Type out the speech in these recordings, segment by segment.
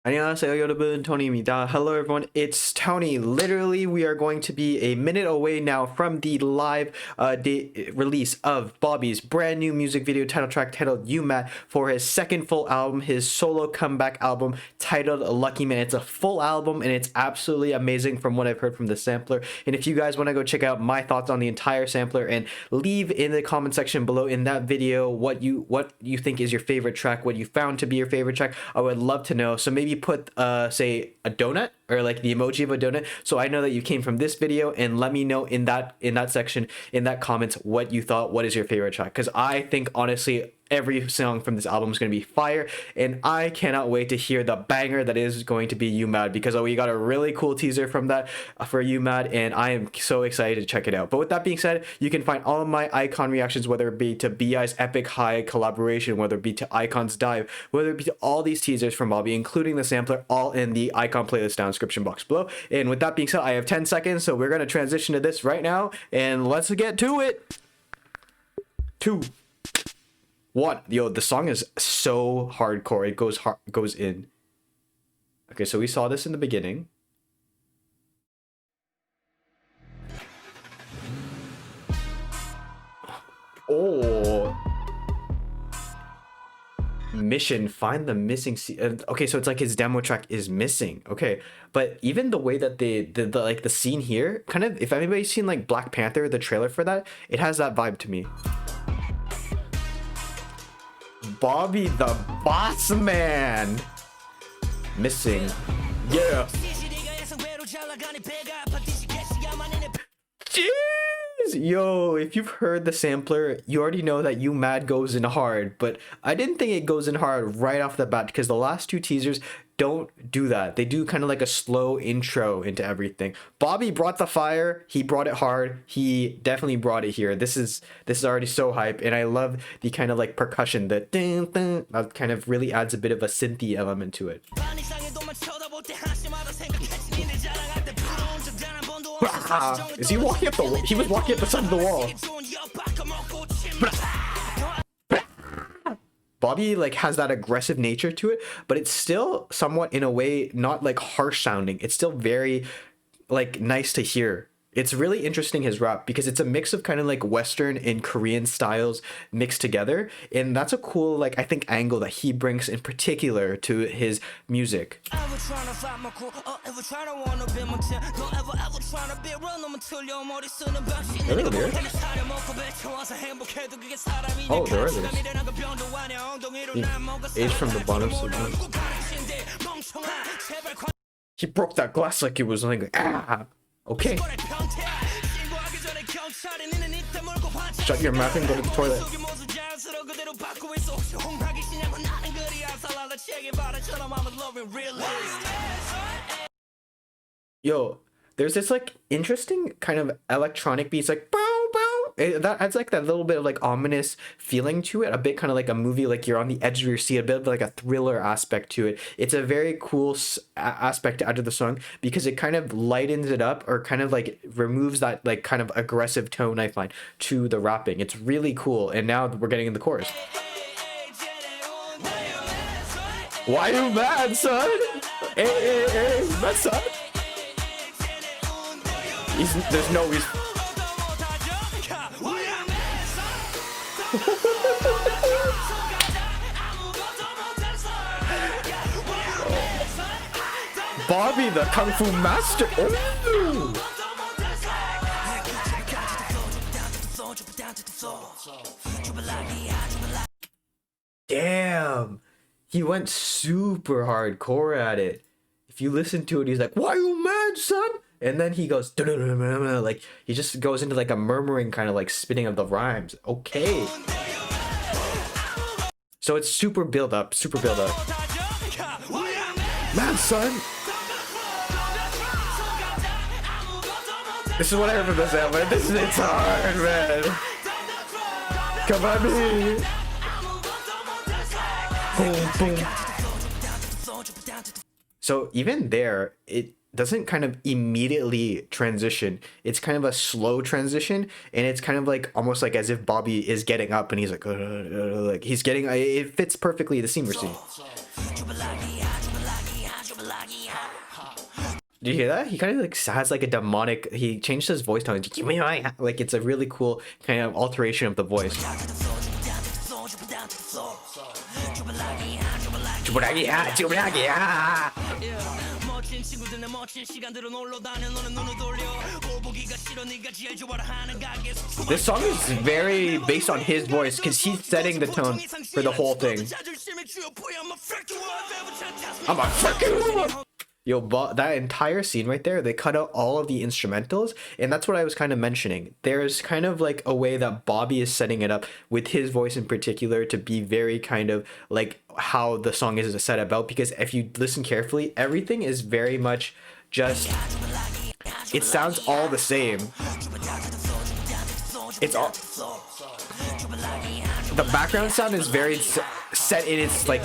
안녕하세요, 여러분. Tony입니다. Hello, everyone. It's Tony. Literally, we are going to be a minute away now from the live release of Bobby's brand new music video title track titled "You Mad" for his second full album, his solo comeback album titled "Lucky Man." It's a full album and it's absolutely amazing from what I've heard from the sampler. And if you guys want to go check out my thoughts on the entire sampler and leave in the comment section below in that video what you think is your favorite track, what you found to be your favorite track, I would love to know. So maybe put say a donut or like the emoji of a donut so I know that you came from this video, and let me know in that section, in that comments, what you thought, what is your favorite track, because I think honestly every song from this album is going to be fire, and I cannot wait to hear the banger that is going to be You Mad, because we got a really cool teaser from that for You Mad, and I am so excited to check it out. But with that being said, you can find all of my iKON reactions, whether it be to BI's Epic High collaboration, whether it be to iKON's Dive, whether it be to all these teasers from Bobby, including the sampler, all in the iKON playlist down description box below. And with that being said, I have 10 seconds, so we're going to transition to this right now, and let's get to it. 2, 1. Yo, the song is so hardcore. It goes in. Okay, so we saw this in the beginning. Oh. Mission, find the missing okay, so it's like his demo track is missing. Okay, but even the way that the like the scene here, kind of, if anybody's seen like Black Panther, the trailer for that, it has that vibe to me. Bobby the Boss Man missing. Yeah. Jeez. Yo, if you've heard the sampler, you already know that You Mad goes in hard, but I didn't think it goes in hard right off the bat, because the last two teasers don't do that. They do kind of like a slow intro into everything. Bobby brought the fire, he brought it hard, he definitely brought it here. This is already so hype, and I love the kind of like percussion, the ding, ding, that kind of really adds a bit of a synthy element to it. Is he walking up the wall? He was walking up the side of the wall. Bobby like has that aggressive nature to it, but it's still somewhat, in a way, not like harsh sounding. It's still very like nice to hear. It's really interesting, his rap, because it's a mix of kind of like Western and Korean styles mixed together, and that's a cool, like, I think, angle that he brings in particular to his music. Oh, there are lyrics. Age from the bottom. He broke that glass like it was like, ah. Okay. Shut your mouth and go to the toilet. Yo, there's this like interesting kind of electronic beats, like bow bow. That adds like that little bit of like ominous feeling to it, a bit kind of like a movie, like you're on the edge of your seat, a bit of like a thriller aspect to it. It's a very cool aspect to add to the song, because it kind of lightens it up, or kind of like removes that like kind of aggressive tone, I find, to the rapping. It's really cool. And now we're getting in the chorus. Why you mad, son? Hey, mad, son? There's no reason. Bobby the Kung Fu Master. Ooh. Damn, he went super hardcore at it. If you listen to it, he's like, "Why you mad, son?" And then he goes, like, he just goes into like a murmuring kind of like spitting of the rhymes. Okay. So it's super build up, super build up. Man, son. This is what I heard from this album. It's hard, man. Come on, me. Boom, boom. So even there, it doesn't kind of immediately transition. It's kind of a slow transition, and it's kind of like almost like as if Bobby is getting up and he's like he's getting, it fits perfectly the scene we're seeing. Do you hear that? He kind of like has like a demonic. He changed his voice tone. Like it's a really cool kind of alteration of the voice. This song is very based on his voice because he's setting the tone for the whole thing. I'm a freaking yo, that entire scene right there, they cut out all of the instrumentals, and that's what I was kind of mentioning. There's kind of like a way that Bobby is setting it up with his voice in particular to be very kind of like how the song is set about, because if you listen carefully, everything is very much just, it sounds all the same. It's all, the background sound is very set in its like,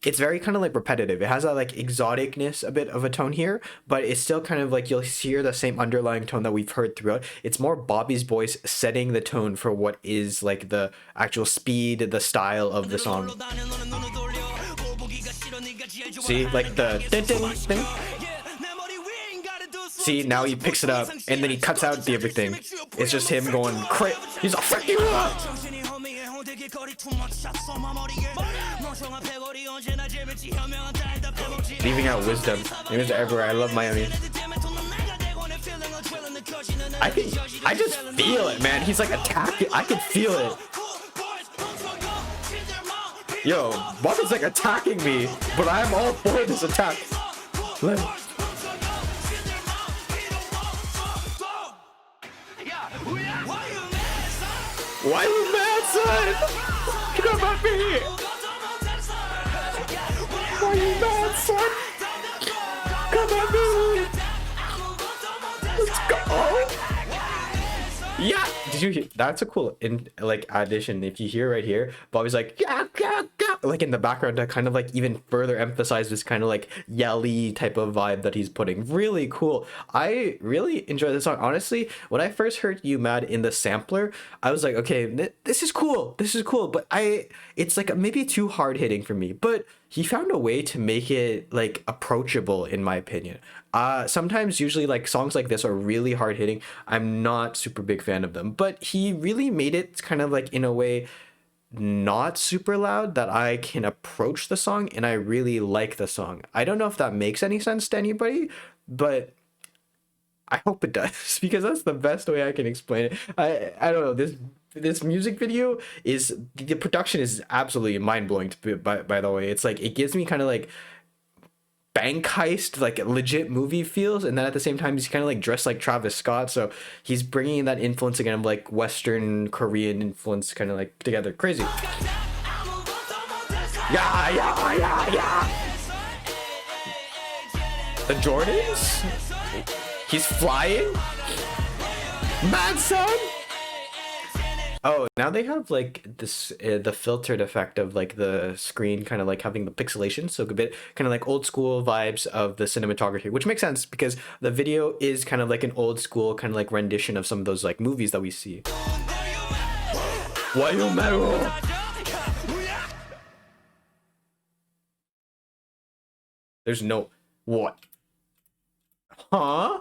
it's very kind of like repetitive. It has that like exoticness, a bit of a tone here, but it's still kind of like you'll hear the same underlying tone that we've heard throughout. It's more Bobby's voice setting the tone for what is like the actual speed, the style of the song. See, like the thing. See, now he picks it up and then he cuts out the everything. It's just him going crazy. He's a freaking leaving out wisdom. It was everywhere. I love Miami. I just feel it, man. He's like attacking. I can feel it. Yo, Bobby's like attacking me, but I'm all for this attack. Why you mad, son? Come at me! Why you mad, son? Come at me! Let's go! Yeah! Did you hear? That's a cool addition. If you hear right here, Bobby's like, yeah, like in the background to kind of like even further emphasize this kind of like yelly type of vibe that he's putting. Really cool. I really enjoy this song. Honestly, when I first heard You Mad in the sampler, I was like, okay, this is cool. This is cool. But it's like maybe too hard hitting for me. But he found a way to make it like approachable, in my opinion. Sometimes usually like songs like this are really hard hitting. I'm not super big fan of them, but he really made it kind of like in a way not super loud that I can approach the song, and I really like the song. I don't know if that makes any sense to anybody, but I hope it does, because that's the best way I can explain it. I don't know, this music video is, the production is absolutely mind-blowing by the way. It's like it gives me kind of like bank heist, like legit movie feels, and then at the same time he's kind of like dressed like Travis Scott, so he's bringing in that influence again of like Western Korean influence kind of like together. Crazy. Yeah. The Jordans, he's flying, mad son. Oh, now they have like this the filtered effect of like the screen kind of like having the pixelation, so a bit kind of like old school vibes of the cinematography, which makes sense because the video is kind of like an old school kind of like rendition of some of those like movies that we see. Why you metal? There's no what? Huh?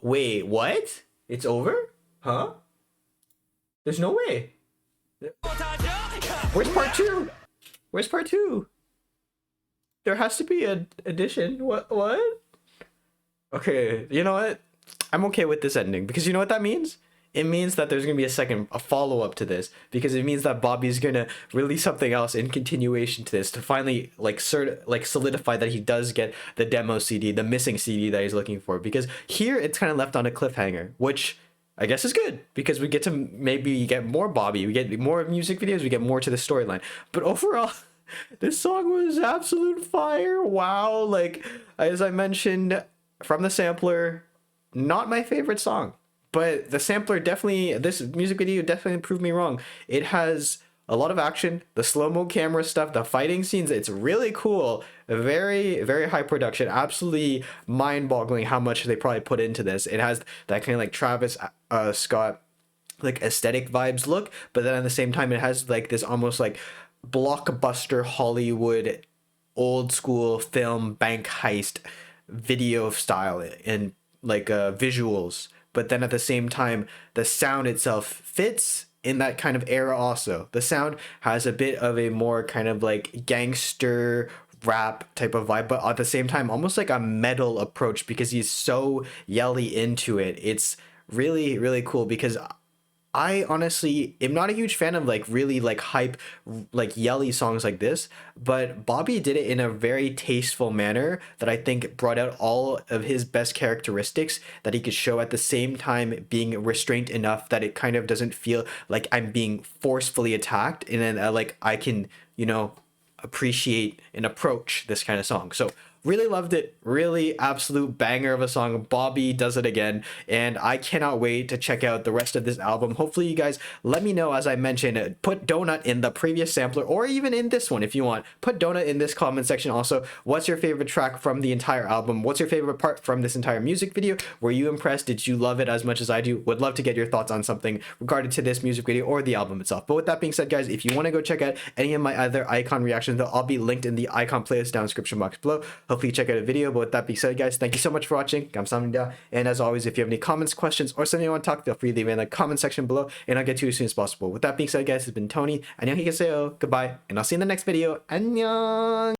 Wait, what? It's over? Huh? There's no way. Where's part two? Where's part two? There has to be an addition. What? Okay, you know what? I'm okay with this ending, because you know what that means? It means that there's gonna be a follow-up to this, because it means that Bobby's gonna release something else in continuation to this to finally like solidify that he does get the demo CD, the missing CD that he's looking for. Because here it's kind of left on a cliffhanger, which I guess is good, because we get to maybe get more Bobby, we get more music videos, we get more to the storyline. But overall, this song was absolute fire. Wow, like as I mentioned from the sampler, not my favorite song, but the sampler definitely, this music video definitely proved me wrong. It has a lot of action, the slow-mo camera stuff, the fighting scenes, it's really cool. Very, very high production. Absolutely mind-boggling how much they probably put into this. It has that kind of like Travis Scott like aesthetic vibes look, but then at the same time it has like this almost like blockbuster Hollywood old school film bank heist video style and like visuals, but then at the same time the sound itself fits in that kind of era. Also, the sound has a bit of a more kind of like gangster rap type of vibe, but at the same time almost like a metal approach because he's so yelly into it. It's really really cool because I honestly am not a huge fan of like really like hype, like yelly songs like this, but Bobby did it in a very tasteful manner that I think brought out all of his best characteristics that he could show at the same time being restrained enough that it kind of doesn't feel like I'm being forcefully attacked, and then like I can, you know, appreciate and approach this kind of song. So really loved it. Really absolute banger of a song. Bobby does it again, and I cannot wait to check out the rest of this album. Hopefully you guys let me know, as I mentioned, put Donut in the previous sampler or even in this one if you want. Put Donut in this comment section also. What's your favorite track from the entire album? What's your favorite part from this entire music video? Were you impressed? Did you love it as much as I do? Would love to get your thoughts on something regarding to this music video or the album itself. But with that being said, guys, if you want to go check out any of my other iKON reactions, they'll all be linked in the iKON playlist down in the description box below. Hopefully check out a video. But with that being said, guys, thank you so much for watching. 감사합니다. And as always, if you have any comments, questions, or something you want to talk, feel free to leave it in the comment section below, and I'll get to you as soon as possible. With that being said, guys, it's been Tony. 안녕히 계세요. Goodbye, and I'll see you in the next video. 안녕.